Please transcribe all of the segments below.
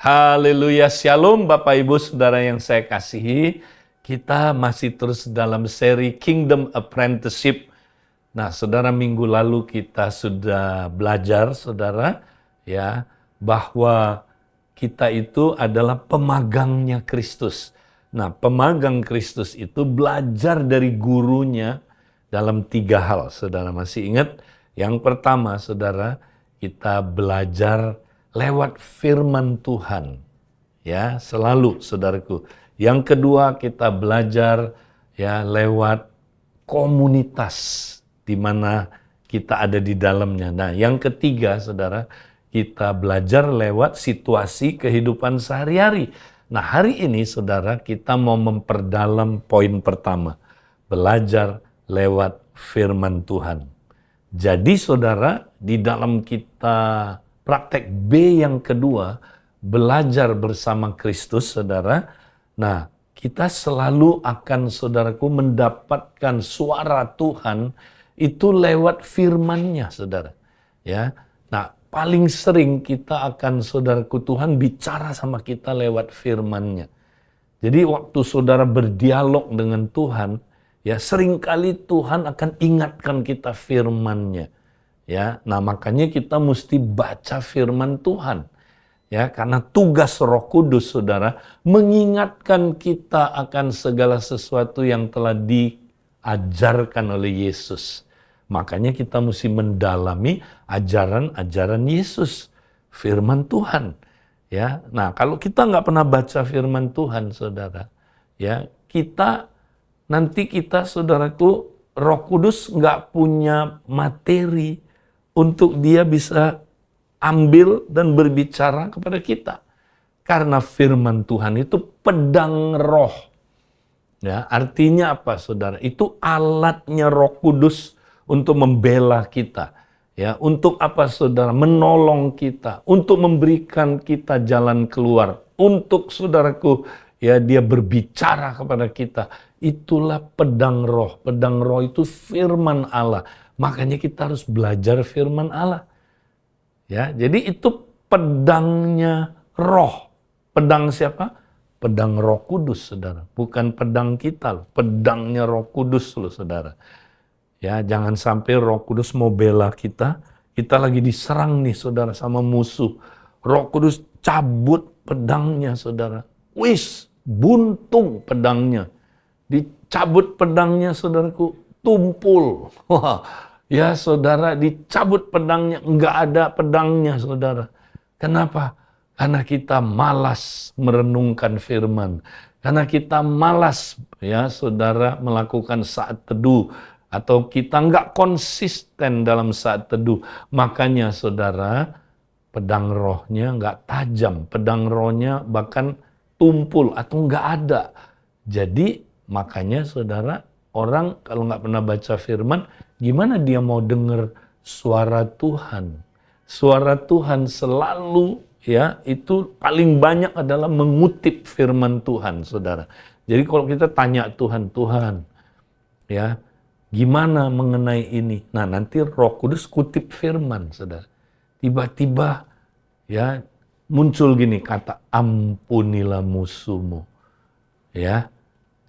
Haleluya, shalom Bapak Ibu Saudara yang saya kasihi. Kita masih terus dalam seri Kingdom Apprenticeship. Nah, Saudara, minggu lalu kita sudah belajar, Saudara, ya, bahwa kita itu adalah pemagangnya Kristus. Nah, pemagang Kristus itu belajar dari gurunya dalam 3 hal. Saudara masih ingat? Yang pertama, Saudara, kita belajar lewat firman Tuhan, ya, selalu, saudaraku. Yang kedua, kita belajar ya lewat komunitas di mana kita ada di dalamnya. Nah, yang ketiga, saudara, kita belajar lewat situasi kehidupan sehari-hari. Nah, hari ini, saudara, kita mau memperdalam poin pertama, belajar lewat firman Tuhan. Jadi, saudara, di dalam kita praktek B yang kedua, belajar bersama Kristus, saudara. Nah, kita selalu akan, saudaraku, mendapatkan suara Tuhan itu lewat firman-Nya, saudara. Ya, nah, paling sering kita akan, saudaraku, Tuhan bicara sama kita lewat firman-Nya. Jadi waktu saudara berdialog dengan Tuhan, ya seringkali Tuhan akan ingatkan kita firman-Nya. Ya, nah makanya kita mesti baca firman Tuhan. Ya, karena tugas Roh Kudus, saudara, mengingatkan kita akan segala sesuatu yang telah diajarkan oleh Yesus. Makanya kita mesti mendalami ajaran-ajaran Yesus, firman Tuhan. Ya, nah kalau kita nggak pernah baca firman Tuhan, saudara, ya nanti kita, saudaraku, Roh Kudus nggak punya materi untuk dia bisa ambil dan berbicara kepada kita. Karena firman Tuhan itu pedang roh. Ya, artinya apa, saudara? Itu alatnya Roh Kudus untuk membela kita. Ya, untuk apa, saudara? Menolong kita, untuk memberikan kita jalan keluar. Untuk, saudaraku, ya, dia berbicara kepada kita. Itulah pedang roh. Pedang roh itu firman Allah. Makanya kita harus belajar firman Allah. Ya, jadi itu pedangnya roh. Pedang siapa? Pedang Roh Kudus, saudara. Bukan pedang kita loh. Pedangnya Roh Kudus loh, saudara. Ya, jangan sampai Roh Kudus mau bela kita. Kita lagi diserang nih, saudara, sama musuh. Roh Kudus cabut pedangnya, saudara. Wis, buntung pedangnya. Dicabut pedangnya, saudaraku, tumpul. Wah, ya saudara, dicabut pedangnya, enggak ada pedangnya, saudara. Kenapa? Karena kita malas merenungkan firman. Karena kita malas, ya saudara, melakukan saat teduh. Atau kita enggak konsisten dalam saat teduh. Makanya, saudara, pedang rohnya enggak tajam. Pedang rohnya bahkan tumpul atau enggak ada. Jadi, makanya, saudara, orang kalau nggak pernah baca firman, gimana dia mau dengar suara Tuhan? Suara Tuhan selalu, ya, itu paling banyak adalah mengutip firman Tuhan, saudara. Jadi kalau kita tanya Tuhan, ya, gimana mengenai ini? Nah, nanti Roh Kudus kutip firman, saudara. Tiba-tiba, ya, muncul gini kata, ampunilah musuhmu. Ya,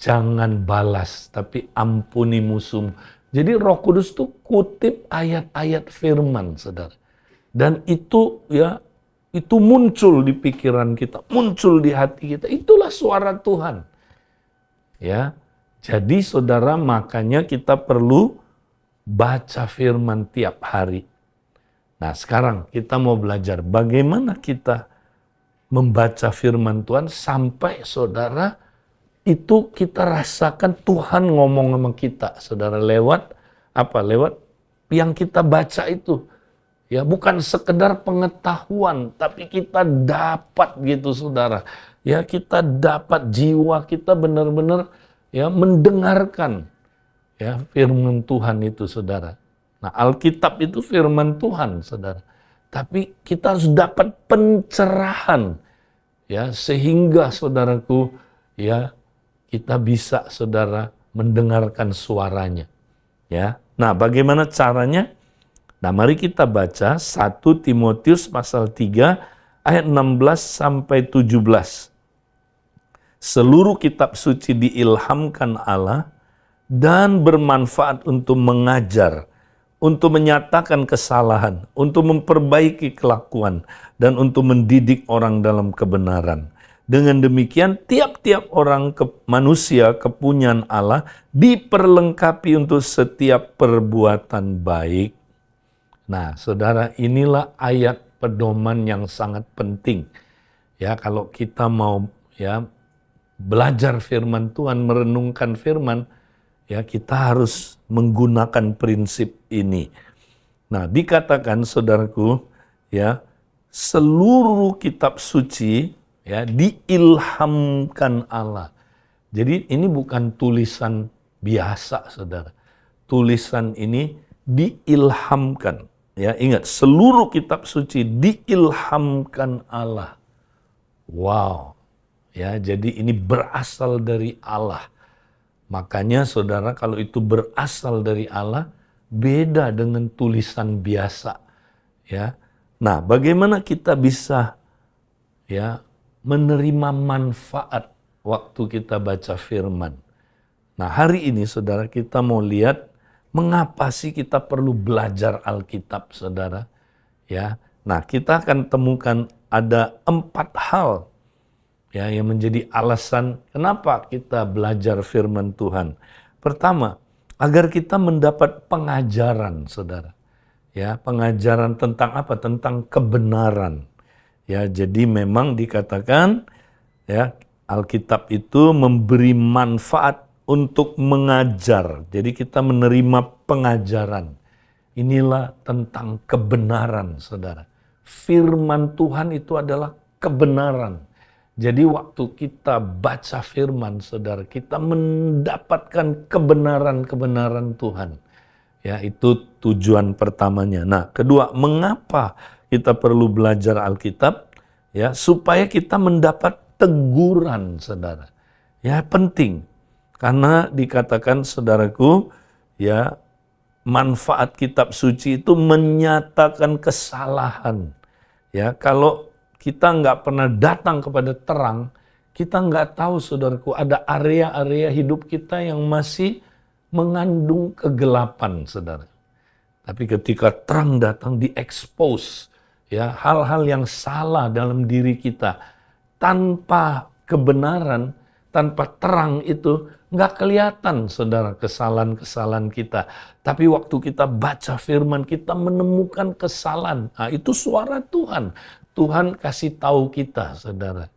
jangan balas, tapi ampuni musuhmu. Jadi Roh Kudus tuh kutip ayat-ayat firman, saudara. Dan itu, ya, itu muncul di pikiran kita, muncul di hati kita. Itulah suara Tuhan. Ya, jadi saudara, makanya kita perlu baca firman tiap hari. Nah, sekarang kita mau belajar bagaimana kita membaca firman Tuhan sampai, saudara, itu kita rasakan Tuhan ngomong sama kita, saudara, lewat apa? Lewat yang kita baca itu. Ya, bukan sekedar pengetahuan, tapi kita dapat gitu, saudara. Ya, kita dapat, jiwa kita benar-benar, ya, mendengarkan, ya, firman Tuhan itu, saudara. Nah, Alkitab itu firman Tuhan, saudara. Tapi kita harus dapat pencerahan, ya, sehingga, saudaraku, ya, kita bisa, saudara, mendengarkan suaranya. Ya. Nah, bagaimana caranya? Nah, mari kita baca 1 Timotius pasal 3 ayat 16 sampai 17. Seluruh kitab suci diilhamkan Allah dan bermanfaat untuk mengajar, untuk menyatakan kesalahan, untuk memperbaiki kelakuan, dan untuk mendidik orang dalam kebenaran. Dengan demikian, tiap-tiap orang manusia kepunyaan Allah diperlengkapi untuk setiap perbuatan baik. Nah, saudara, inilah ayat pedoman yang sangat penting. Ya, kalau kita mau belajar firman Tuhan, merenungkan firman, ya kita harus menggunakan prinsip ini. Nah, dikatakan saudaraku, ya, seluruh kitab suci ya diilhamkan Allah. Jadi ini bukan tulisan biasa, saudara. Tulisan ini diilhamkan. Ya, ingat, seluruh kitab suci diilhamkan Allah. Wow. Ya, jadi ini berasal dari Allah. Makanya saudara, kalau itu berasal dari Allah, beda dengan tulisan biasa. Ya. Nah, bagaimana kita bisa menerima manfaat waktu kita baca firman? Nah, hari ini saudara, kita mau lihat mengapa sih kita perlu belajar Alkitab, saudara? Ya. Nah, kita akan temukan ada 4 hal yang menjadi alasan kenapa kita belajar firman Tuhan. Pertama, agar kita mendapat pengajaran, saudara. Ya, pengajaran tentang apa? Tentang kebenaran. Ya, jadi memang dikatakan ya, Alkitab itu memberi manfaat untuk mengajar. Jadi kita menerima pengajaran. Inilah tentang kebenaran, saudara. Firman Tuhan itu adalah kebenaran. Jadi waktu kita baca firman, saudara, kita mendapatkan kebenaran-kebenaran Tuhan. Ya, itu tujuan pertamanya. Nah, kedua, mengapa kita perlu belajar Alkitab? Ya, supaya kita mendapat teguran, saudara. Ya, penting. Karena dikatakan, saudaraku, ya, manfaat kitab suci itu menyatakan kesalahan. Ya, kalau kita nggak pernah datang kepada terang, kita nggak tahu, saudaraku, ada area-area hidup kita yang masih mengandung kegelapan, saudara. Tapi ketika terang datang, diekspos ya hal-hal yang salah dalam diri kita. Tanpa kebenaran, tanpa terang itu nggak kelihatan, saudara, kesalahan-kesalahan kita. Tapi waktu kita baca firman, kita menemukan kesalahan. Nah, itu suara Tuhan. Tuhan kasih tahu kita, saudara,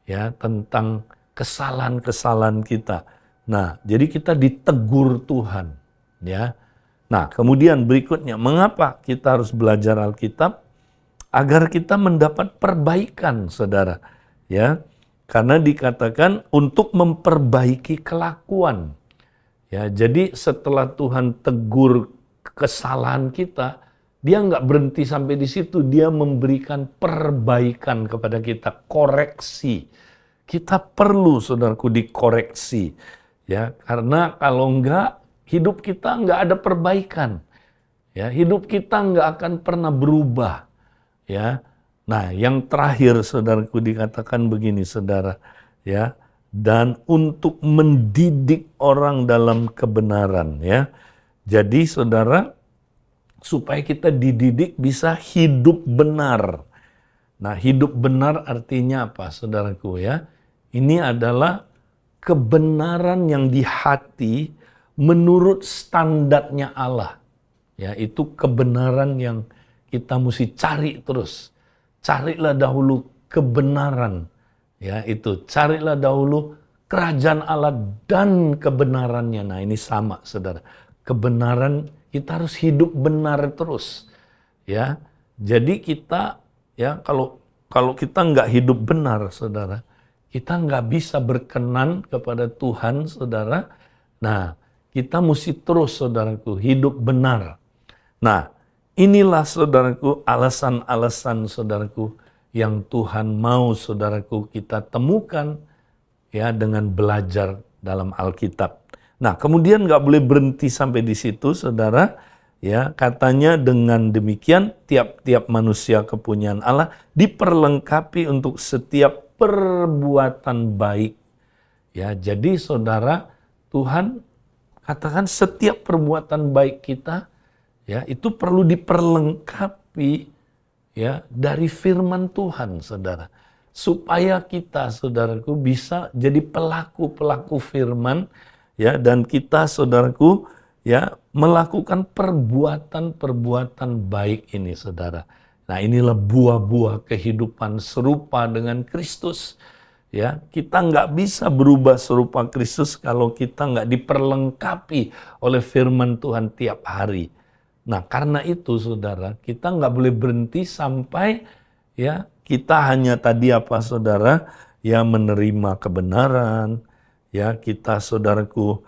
ya, tentang kesalahan-kesalahan kita. Nah, jadi kita ditegur Tuhan, ya. Nah, kemudian berikutnya, mengapa kita harus belajar Alkitab? Agar kita mendapat perbaikan, saudara, ya. Karena dikatakan untuk memperbaiki kelakuan. Ya, jadi setelah Tuhan tegur kesalahan kita, dia nggak berhenti sampai di situ, dia memberikan perbaikan kepada kita, koreksi. Kita perlu, saudaraku, dikoreksi. Ya, karena kalau enggak, hidup kita nggak ada perbaikan. Ya, hidup kita nggak akan pernah berubah. Ya, nah yang terakhir, saudaraku, dikatakan begini, saudara. Ya, dan untuk mendidik orang dalam kebenaran. Ya, jadi saudara, supaya kita dididik bisa hidup benar. Nah, hidup benar artinya apa, saudaraku, ya? Ini adalah kebenaran yang di hati menurut standarnya Allah. Ya, itu kebenaran yang kita mesti cari terus. Carilah dahulu kebenaran. Ya, itu carilah dahulu kerajaan Allah dan kebenarannya. Nah, ini sama, saudara. Kebenaran, kita harus hidup benar terus. Ya. Jadi kita, ya, kalau kita nggak hidup benar, saudara, kita nggak bisa berkenan kepada Tuhan, saudara. Nah, kita mesti terus, saudaraku, hidup benar. Nah, inilah, saudaraku, alasan-alasan, saudaraku, yang Tuhan mau, saudaraku, kita temukan ya dengan belajar dalam Alkitab. Nah, kemudian nggak boleh berhenti sampai di situ, saudara. Ya, katanya dengan demikian tiap-tiap manusia kepunyaan Allah diperlengkapi untuk setiap perbuatan baik. Ya, jadi saudara, Tuhan katakan setiap perbuatan baik kita ya itu perlu diperlengkapi ya dari firman Tuhan, saudara. Supaya kita, saudaraku, bisa jadi pelaku-pelaku firman ya, dan kita, saudaraku, ya melakukan perbuatan-perbuatan baik ini, saudara. Nah, inilah buah-buah kehidupan serupa dengan Kristus. Ya, kita nggak bisa berubah serupa Kristus kalau kita nggak diperlengkapi oleh firman Tuhan tiap hari. Nah, karena itu, saudara, kita nggak boleh berhenti sampai ya kita hanya tadi apa, saudara, ya menerima kebenaran, ya kita, saudaraku,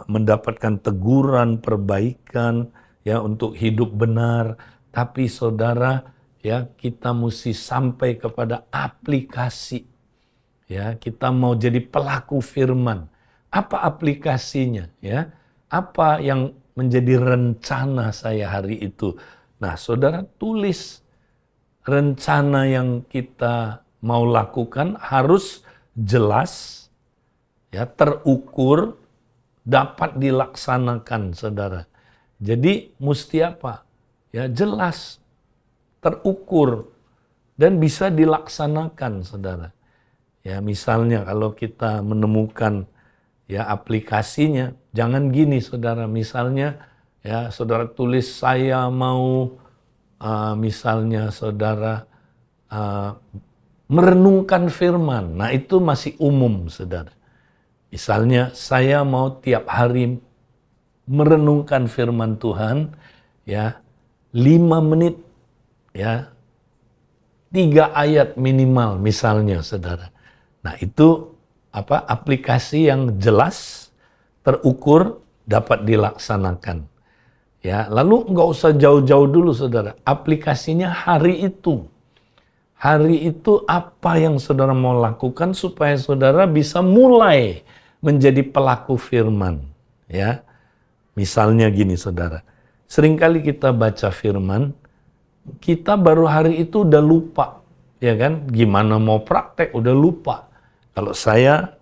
mendapatkan teguran, perbaikan, ya untuk hidup benar. Tapi, saudara, ya kita mesti sampai kepada aplikasi. Ya, kita mau jadi pelaku firman. Apa aplikasinya? Ya, apa yang menjadi rencana saya hari itu? Nah, saudara, tulis rencana yang kita mau lakukan harus jelas, ya, terukur, dapat dilaksanakan, saudara. Jadi mesti apa? Ya, jelas, terukur, dan bisa dilaksanakan, saudara. Ya, misalnya kalau kita menemukan ya aplikasinya, jangan gini, saudara. Misalnya ya saudara tulis saya mau misalnya saudara merenungkan firman. Nah, itu masih umum, saudara. Misalnya saya mau tiap hari merenungkan firman Tuhan ya 5 menit ya 3 ayat minimal misalnya, saudara. Nah, itu apa? Aplikasi yang jelas, terukur, dapat dilaksanakan. Ya, lalu nggak usah jauh-jauh dulu, saudara. Aplikasinya hari itu. Hari itu apa yang saudara mau lakukan supaya saudara bisa mulai menjadi pelaku firman. Ya, misalnya gini, saudara. Seringkali kita baca firman, kita baru hari itu udah lupa, ya kan? Gimana mau praktek udah lupa. Kalau saya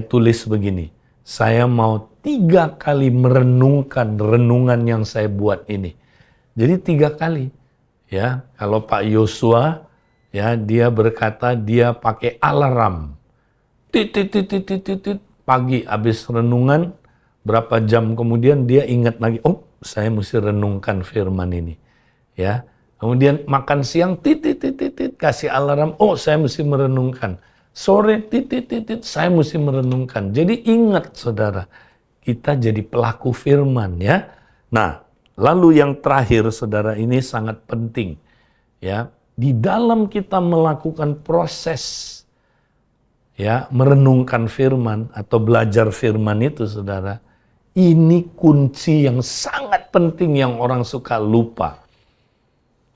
tulis begini, saya mau 3 kali merenungkan renungan yang saya buat ini. Jadi 3 kali, ya. Kalau Pak Yosua, ya dia berkata dia pakai alarm. Pagi habis renungan, berapa jam kemudian dia ingat lagi, oh saya mesti renungkan firman ini, ya. Kemudian makan siang, kasih alarm, oh saya mesti merenungkan. Sore, saya mesti merenungkan. Jadi ingat, saudara, kita jadi pelaku firman, ya. Nah, lalu yang terakhir, saudara, ini sangat penting, ya. Di dalam kita melakukan proses, ya, merenungkan firman atau belajar firman itu, saudara, ini kunci yang sangat penting yang orang suka lupa.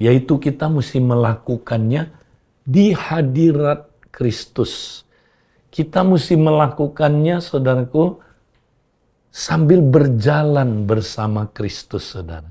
Yaitu kita mesti melakukannya di hadirat Kristus. Kita mesti melakukannya, saudaraku, sambil berjalan bersama Kristus, saudara.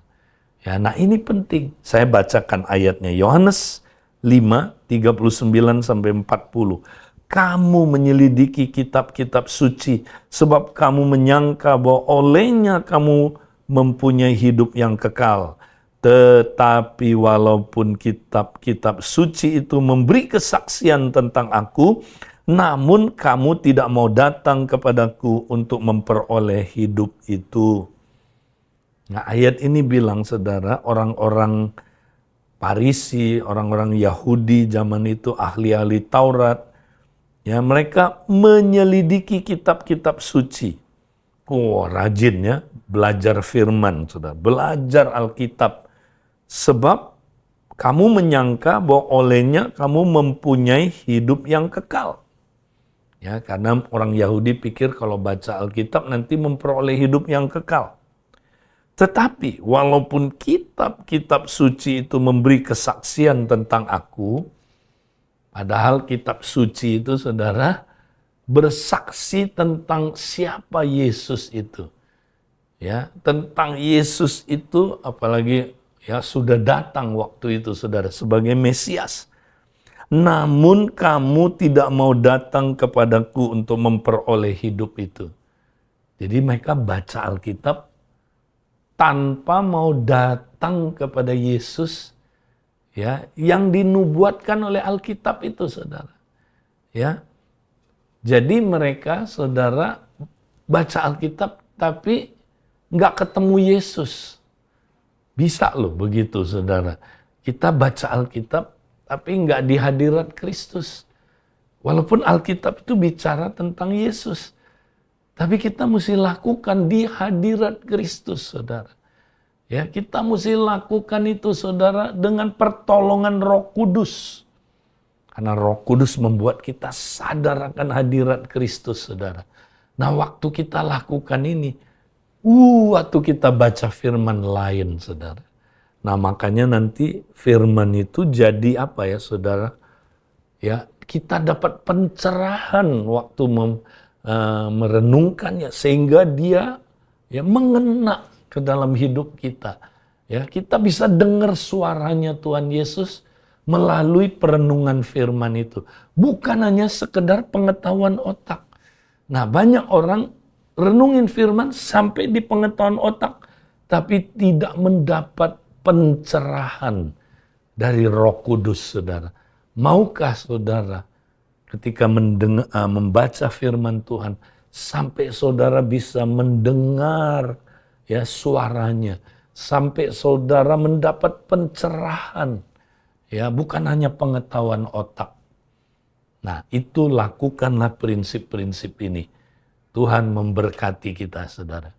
Ya, nah ini penting. Saya bacakan ayatnya. Yohanes 5:39-40. Kamu menyelidiki kitab-kitab suci, sebab kamu menyangka bahwa olehnya kamu mempunyai hidup yang kekal. Tetapi walaupun kitab-kitab suci itu memberi kesaksian tentang aku, namun kamu tidak mau datang kepadaku untuk memperoleh hidup itu. Nah, ayat ini bilang, saudara, orang-orang Farisi, orang-orang Yahudi zaman itu, ahli-ahli Taurat, ya mereka menyelidiki kitab-kitab suci. Oh, rajin ya, belajar firman, saudara, belajar Alkitab. Sebab kamu menyangka bahwa olehnya kamu mempunyai hidup yang kekal. Ya, karena orang Yahudi pikir kalau baca Alkitab nanti memperoleh hidup yang kekal. Tetapi walaupun kitab-kitab suci itu memberi kesaksian tentang aku, padahal kitab suci itu, saudara, bersaksi tentang siapa Yesus itu. Ya, tentang Yesus itu apalagi ya sudah datang waktu itu Saudara sebagai Mesias. Namun kamu tidak mau datang kepadaku untuk memperoleh hidup itu. Jadi mereka baca Alkitab tanpa mau datang kepada Yesus ya yang dinubuatkan oleh Alkitab itu Saudara. Ya. Jadi mereka Saudara baca Alkitab tapi nggak ketemu Yesus. Bisa loh begitu Saudara. Kita baca Alkitab tapi nggak di hadirat Kristus. Walaupun Alkitab itu bicara tentang Yesus. Tapi kita mesti lakukan di hadirat Kristus Saudara. Ya, kita mesti lakukan itu Saudara dengan pertolongan Roh Kudus. Karena Roh Kudus membuat kita sadar akan hadirat Kristus Saudara. Nah, waktu kita lakukan ini, waktu kita baca firman lain, Saudara. Nah, makanya nanti firman itu jadi apa ya, Saudara? Ya, kita dapat pencerahan waktu merenungkannya sehingga dia ya mengena ke dalam hidup kita. Ya, kita bisa dengar suaranya Tuhan Yesus melalui perenungan firman itu. Bukan hanya sekedar pengetahuan otak. Nah, banyak orang renungin firman sampai di pengetahuan otak, tapi tidak mendapat pencerahan dari Roh Kudus, Saudara. Maukah Saudara ketika membaca firman Tuhan, sampai Saudara bisa mendengar ya suaranya, sampai Saudara mendapat pencerahan, ya bukan hanya pengetahuan otak. Nah, itu lakukanlah prinsip-prinsip ini. Tuhan memberkati kita, Saudara.